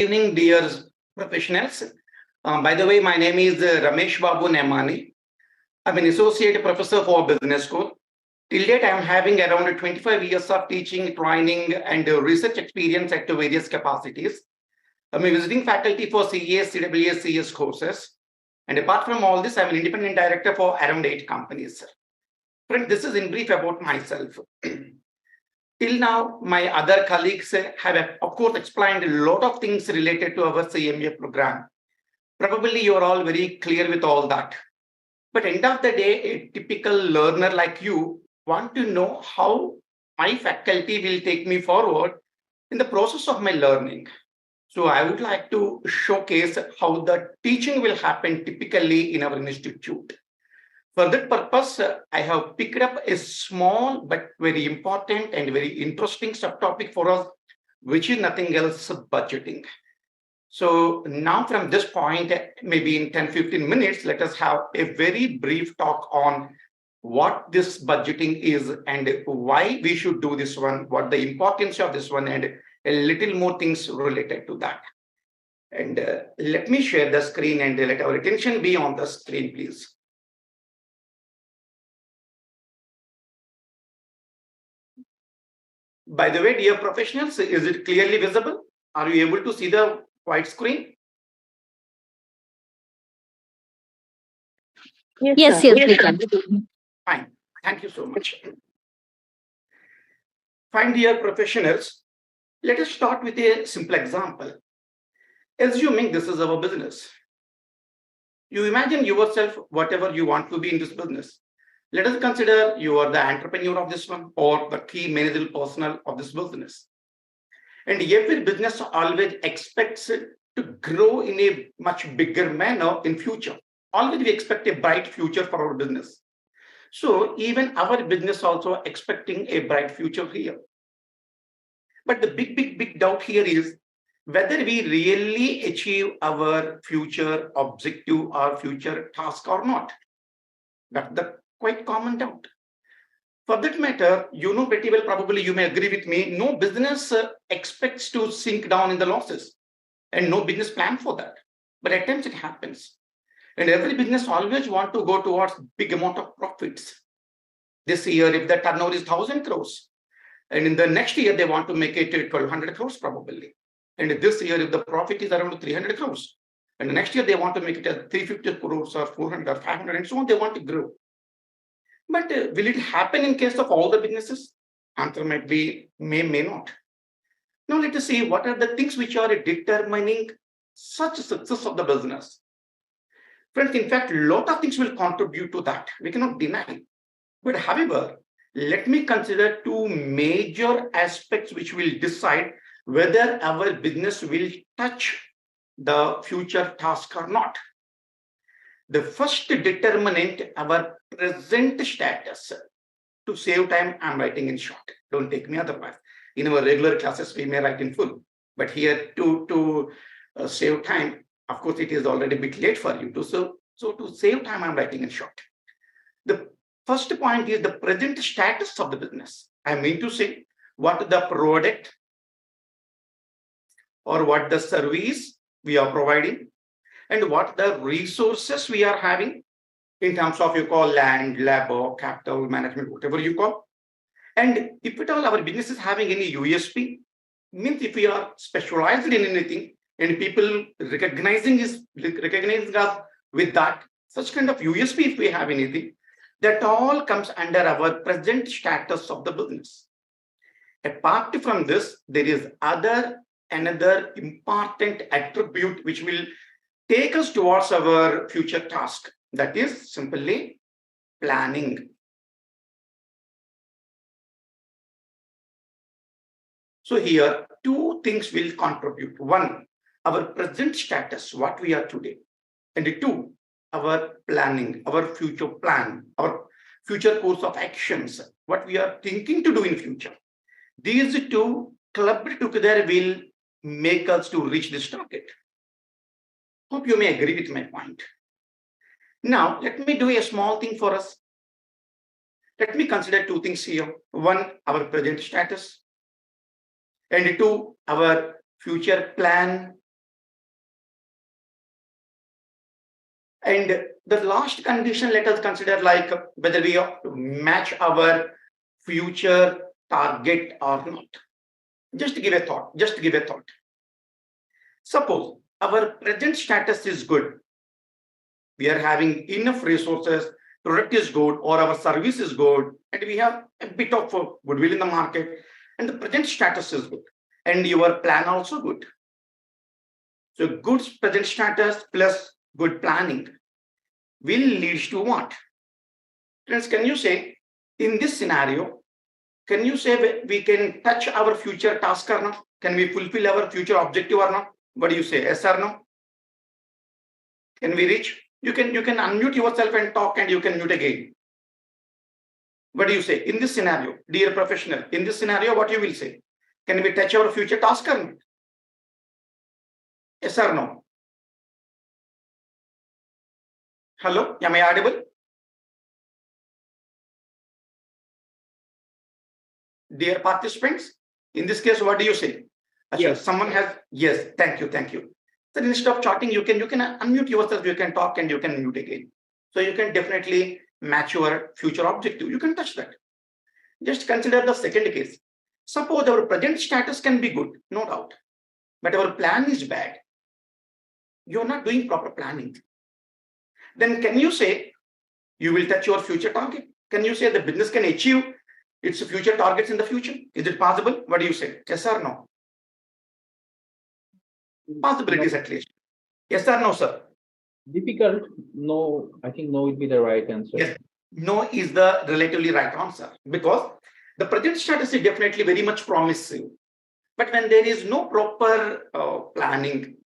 Evening, dear professionals. By the way, my name is Ramesh Babu Nemani. I'm an associate professor for business school. Till date, I'm having around 25 years of teaching, training, and research experience at various capacities. I'm a visiting faculty for CAS, CWS, CS courses. And apart from all this, I'm an independent director for around 8 companies. Friend, this is in brief about myself. Till now, my other colleagues have, of course, explained a lot of things related to our CMA program. Probably you're all very clear with all that. But end of the day, a typical learner like you want to know how my faculty will take me forward in the process of my learning. So I would like to showcase how the teaching will happen typically in our institute. For that purpose, I have picked up a small but very important and very interesting subtopic for us, which is nothing else budgeting. So now from this point, maybe in 10-15 minutes, let us have a very brief talk on what this budgeting is and why we should do this one, what the importance of this one, and a little more things related to that. And let me share the screen and let our attention be on the screen, please. By the way, dear professionals, is it clearly visible? Are you able to see the white screen? Yes, we can. Fine. Thank you so much. Fine, dear professionals, let us start with a simple example. Assuming this is our business. You imagine yourself whatever you want to be in this business. Let us consider you are the entrepreneur of this one or the key managerial personnel of this business. And every business always expects it to grow in a much bigger manner in future. Always we expect a bright future for our business. So even our business also expecting a bright future here. But the big doubt here is whether we really achieve our future objective or future task or not. That's the quite common doubt. For that matter, you know pretty well, probably you may agree with me, no business expects to sink down in the losses and no business plan for that. But at times it happens. And every business always want to go towards big amount of profits. This year, if the turnover is 1,000 crores, and in the next year, they want to make it 1,200 crores probably. And this year, if the profit is around 300 crores, and the next year, they want to make it as 350 crores or 400 or 500 and so on, they want to grow. But will it happen in case of all the businesses? Answer might be may not. Now let us see what are the things which are determining such success of the business. Friends, in fact, a lot of things will contribute to that. We cannot deny. But however, let me consider two major aspects which will decide whether our business will touch the future task or not. The first determinant, our present status. To save time, I'm writing in short. Don't take me otherwise. In our regular classes, we may write in full. But here, to save time, of course, it is already a bit late for you. So to save time, I'm writing in short. The first point is the present status of the business. I mean to say what the product or what the service we are providing and what the resources we are having in terms of you call land, labor, capital, management, whatever you call. And if at all our business is having any USP, means if we are specialized in anything and people recognizing us with that, such kind of USP if we have anything, that all comes under our present status of the business. Apart from this, there is another important attribute which will take us towards our future task. That is simply planning. So here, two things will contribute. One, our present status, what we are today. And two, our planning, our future plan, our future course of actions, what we are thinking to do in future. These two clubbed together will make us to reach this target. Hope you may agree with my point. Now, let me do a small thing for us. Let me consider two things here. One, our present status. And two, our future plan And the last condition, let us consider like whether we match our future target or not. Just give a thought. Just give a thought. Suppose our present status is good. We are having enough resources, product is good, or our service is good, and we have a bit of goodwill in the market, and the present status is good, and your plan also good. So good present status plus good planning will lead to what? Friends, can you say in this scenario, can you say we can touch our future task or not? Can we fulfill our future objective or not? What do you say? Yes or no? Can we reach? You can unmute yourself and talk, and you can mute again. What do you say in this scenario, dear professional? In this scenario, what you will say? Can we touch our future task or not? Yes or no? Hello, am I audible? Dear participants, in this case, what do you say? Yes. Someone has, yes, thank you. So instead of chatting, you can unmute yourself, you can talk, and you can mute again. So you can definitely match your future objective. You can touch that. Just consider the second case. Suppose our present status can be good, no doubt, but our plan is bad. You're not doing proper planning. Then can you say you will touch your future target? Can you say the business can achieve its future targets in the future? Is it possible? What do you say? Yes or no? Possibilities at least. Yes or no, sir? Difficult. No, I think no would be the right answer. Yes, no is the relatively right answer, because the present status is definitely very much promising. But when there is no proper planning,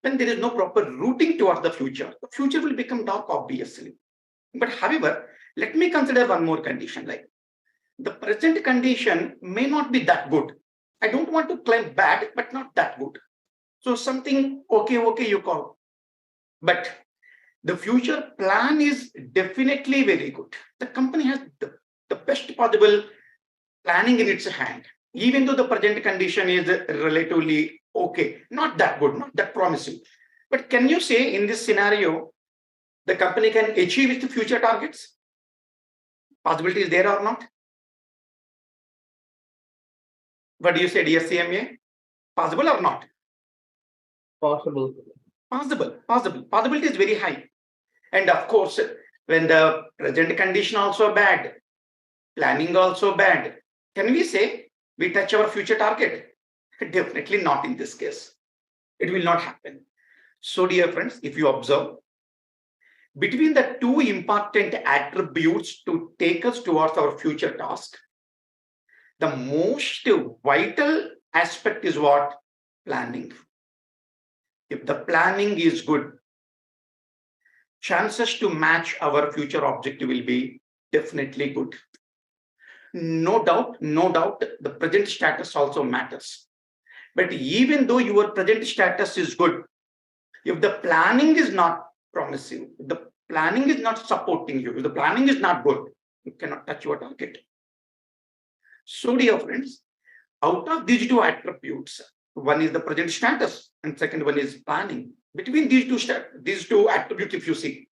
when there is no proper routing towards the future will become dark, obviously. But however, let me consider one more condition, like the present condition may not be that good. I don't want to claim bad, but not that good. So something okay, you call. But the future plan is definitely very good. The company has the best possible planning in its hand, even though the present condition is relatively okay, not that good, not that promising. But can you say in this scenario, the company can achieve its future targets? Possibility is there or not? What do you say, dear CMA? Possible or not? Possible. Possible. Possibility is very high. And of course, when the present condition also bad, planning also bad, can we say we touch our future target? Definitely not in this case. It will not happen. So dear friends, if you observe, between the two important attributes to take us towards our future task, the most vital aspect is what? Planning. If the planning is good, chances to match our future objective will be definitely good. No doubt, the present status also matters. But even though your present status is good, if the planning is not promising, if the planning is not supporting you, if the planning is not good, you cannot touch your target. So dear friends, out of these two attributes, one is the present status and second one is planning. Between these two attributes, if you see,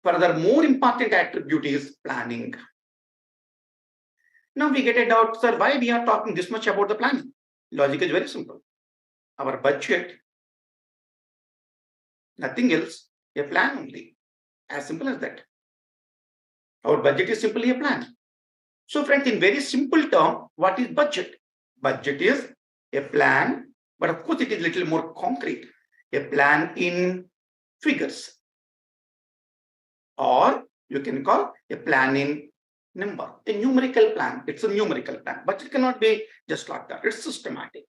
further more important attribute is planning. Now we get a doubt, sir, why we are talking this much about the planning? Logic is very simple. Our budget, nothing else, a plan only. As simple as that. Our budget is simply a plan. So friends, in very simple term, what is budget? Budget is a plan, but of course it is a little more concrete. A plan in figures. Or you can call a plan in number, a numerical plan. It's a numerical plan, but it cannot be just like that. It's systematic.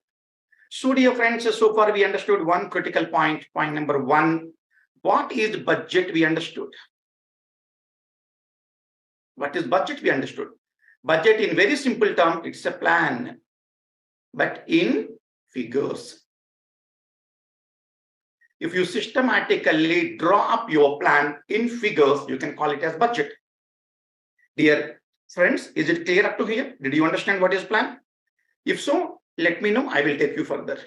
So dear friends, so far we understood one critical point. Point number one, what is budget? We understood. What is budget? We understood. Budget in very simple term, it's a plan, but in figures. If you systematically draw up your plan in figures, you can call it as budget. Dear friends, is it clear up to here? Did you understand what is plan? If so, let me know. I will take you further.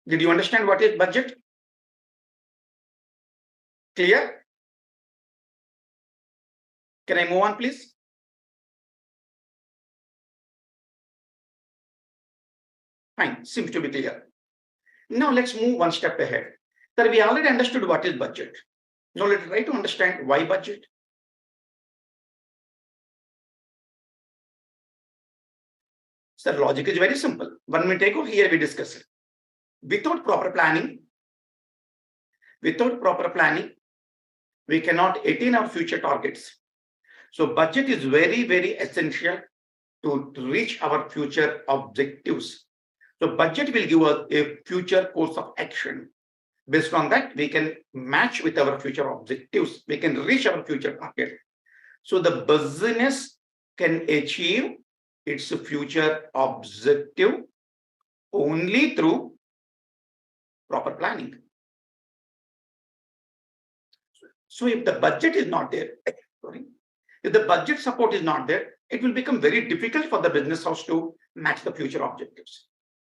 Did you understand what is budget? Clear? Can I move on, please? Fine, seems to be clear. Now let's move one step ahead. Sir, we already understood what is budget. Now let's try to understand why budget. Sir, logic is very simple. 1 minute ago, here we discussed it. Without proper planning, we cannot attain our future targets. So budget is very, very essential to reach our future objectives. So budget will give us a future course of action. Based on that, we can match with our future objectives. We can reach our future target. So the business can achieve its future objective only through proper planning. So if the budget is not there, if the budget support is not there, it will become very difficult for the business house to match the future objectives.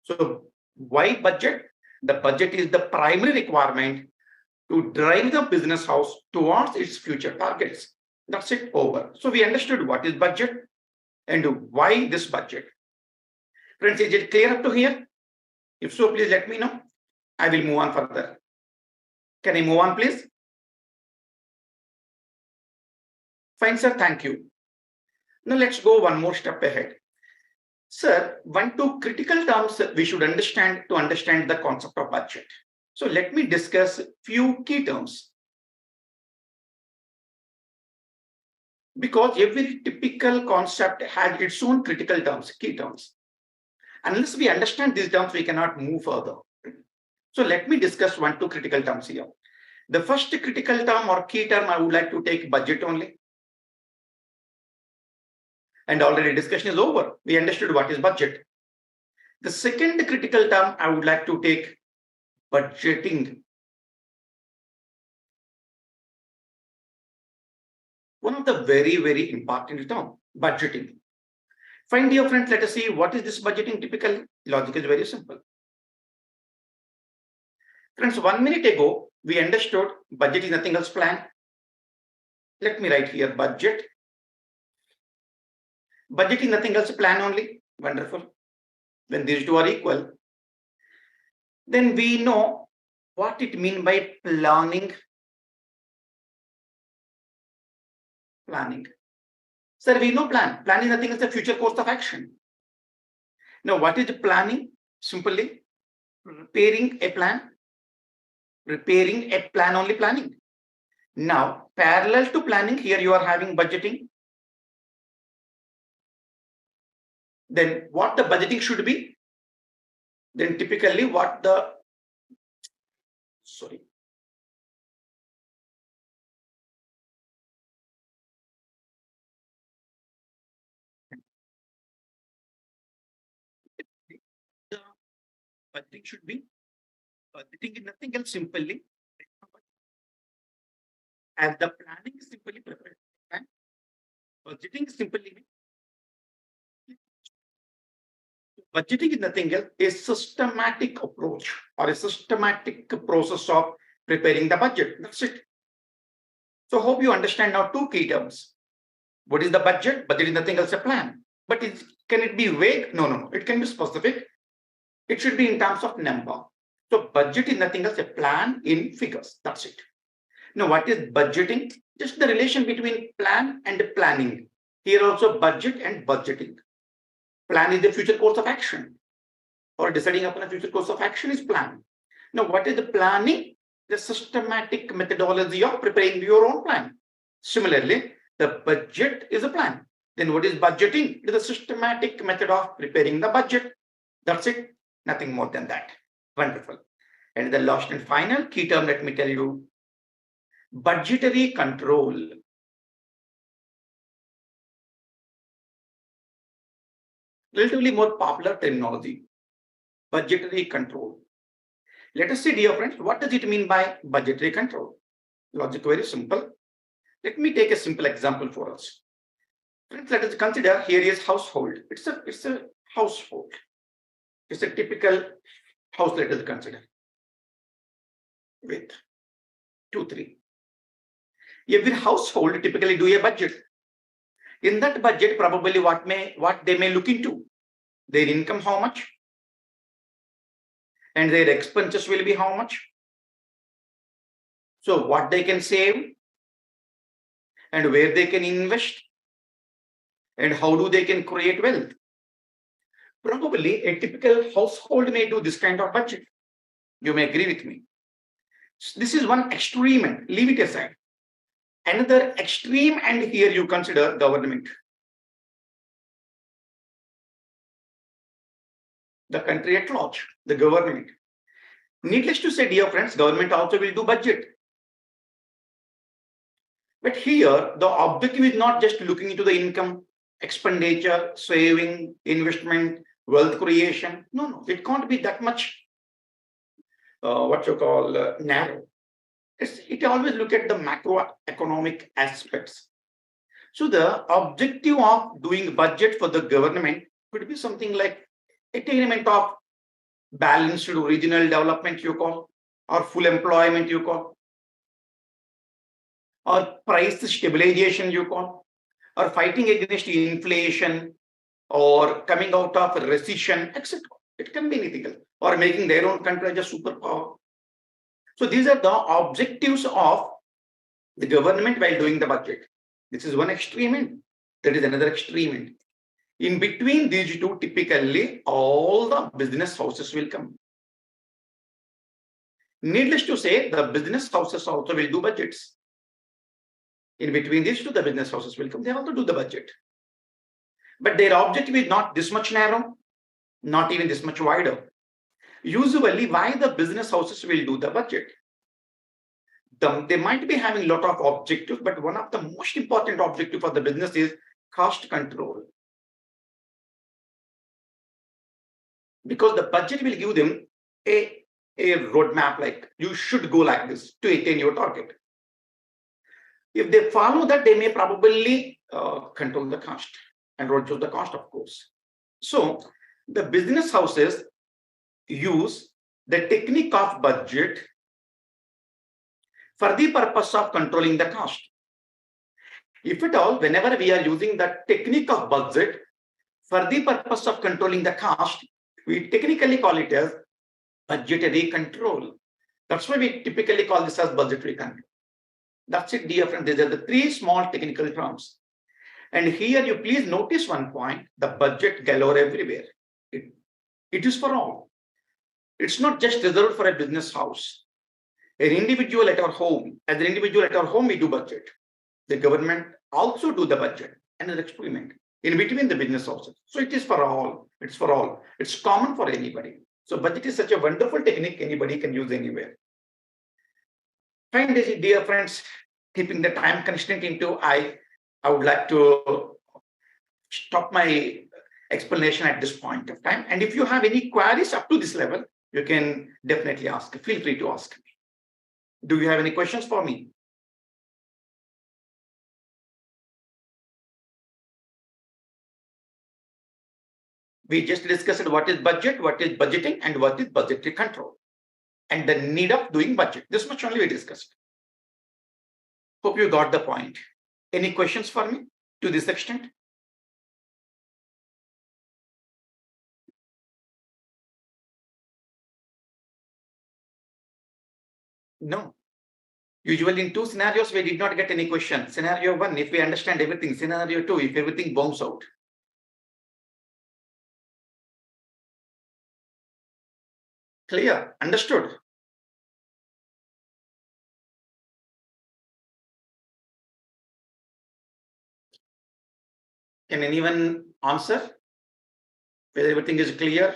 So why budget? The budget is the primary requirement to drive the business house towards its future targets. That's it, over. So we understood what is budget and why this budget. Friends, is it clear up to here? If so, please let me know. I will move on further. Can I move on, please? Fine, sir. Thank you. Now let's go one more step ahead. Sir, 1-2 critical terms we should understand to understand the concept of budget. So let me discuss few key terms. Because every typical concept has its own critical terms, key terms. Unless we understand these terms, we cannot move further. So let me discuss 1-2 critical terms here. The first critical term or key term, I would like to take budget only. And already discussion is over. We understood what is budget. The second critical term, I would like to take budgeting. One of the very, very important term, budgeting. Fine, dear friends, let us see what is this budgeting typical. Logic is very simple. Friends, 1 minute ago, we understood budget is nothing else plan. Let me write here budget. Budget is nothing else plan only. Wonderful. When these two are equal, then we know what it means by planning. Planning. Sir, we know plan. Plan is nothing else the future course of action. Now, what is planning? Simply preparing a plan. Preparing a plan, only planning. Now, parallel to planning, here you are having budgeting. Then what the budgeting should be? Then typically what the, sorry. The budgeting should be, budgeting is nothing else simply, as the planning is simply prepared. Budgeting is simply, budgeting is nothing else, a systematic approach or a systematic process of preparing the budget. That's it. So hope you understand now 2 key terms. What is the budget? Budget is nothing else a plan. But can it be vague? No. It can be specific. It should be in terms of number. So budget is nothing else a plan in figures. That's it. Now what is budgeting? Just the relation between plan and planning. Here also budget and budgeting. Plan is the future course of action, or deciding upon a future course of action is plan. Now, what is the planning? The systematic methodology of preparing your own plan. Similarly, the budget is a plan. Then what is budgeting? It is a systematic method of preparing the budget. That's it. Nothing more than that. Wonderful. And the last and final key term, let me tell you, budgetary control. Relatively more popular terminology, budgetary control. Let us see, dear friends, what does it mean by budgetary control? Logic very simple. Let me take a simple example for us. Friends, let us consider here is household. It's a household. It's a typical house, let us consider with 2, 3. Every household typically do a budget. In that budget, probably what they may look into, their income how much, and their expenses will be how much. So what they can save, and where they can invest, and how do they can create wealth. Probably a typical household may do this kind of budget. You may agree with me. So this is one extreme, leave it aside. Another extreme, and here you consider government. The country at large, the government. Needless to say, dear friends, government also will do budget. But here, the objective is not just looking into the income, expenditure, saving, investment, wealth creation. No, it can't be that much, narrow. It always look at the macroeconomic aspects. So the objective of doing budget for the government could be something like attainment of balanced regional development, you call, or full employment, you call, or price stabilization, you call, or fighting against inflation, or coming out of recession, etc. It can be anything else, or making their own country as a superpower. So these are the objectives of the government while doing the budget. This is one extreme end. That is another extreme end. In between these two, typically all the business houses will come. Needless to say, the business houses also will do budgets. In between these two, the business houses will come. They also do the budget. But their objective is not this much narrow, not even this much wider. Usually, why the business houses will do the budget? They might be having a lot of objectives, but one of the most important objectives for the business is cost control. Because the budget will give them a roadmap, like you should go like this to attain your target. If they follow that, they may probably control the cost and reduce the cost, of course. So the business houses use the technique of budget for the purpose of controlling the cost. If at all, whenever we are using the technique of budget for the purpose of controlling the cost, we technically call it as budgetary control. That's why we typically call this as budgetary control. That's it, dear friends. These are the three small technical terms. And here you please notice one point, the budget galore everywhere. It is for all. It's not just reserved for a business house. An individual at our home, as an individual at our home, we do budget. The government also do the budget, and an experiment in between the business houses. So it is for all. It's for all. It's common for anybody. So budget is such a wonderful technique anybody can use anywhere. Fine, dear friends, keeping the time constraint into, I would like to stop my explanation at this point of time. And if you have any queries up to this level, you can definitely ask. Feel free to ask me. Do you have any questions for me? We just discussed what is budget, what is budgeting, and what is budgetary control, and the need of doing budget. This much only we discussed. Hope you got the point. Any questions for me to this extent? No. Usually in two scenarios, we did not get any question. Scenario one, if we understand everything. Scenario two, if everything bombs out. Clear? Understood? Can anyone answer whether everything is clear?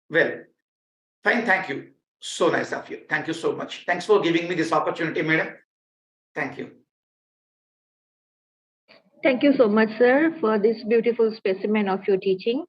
Well, fine. Thank you. So nice of you. Thank you so much. Thanks for giving me this opportunity, madam. Thank you. Thank you so much, sir, for this beautiful specimen of your teaching.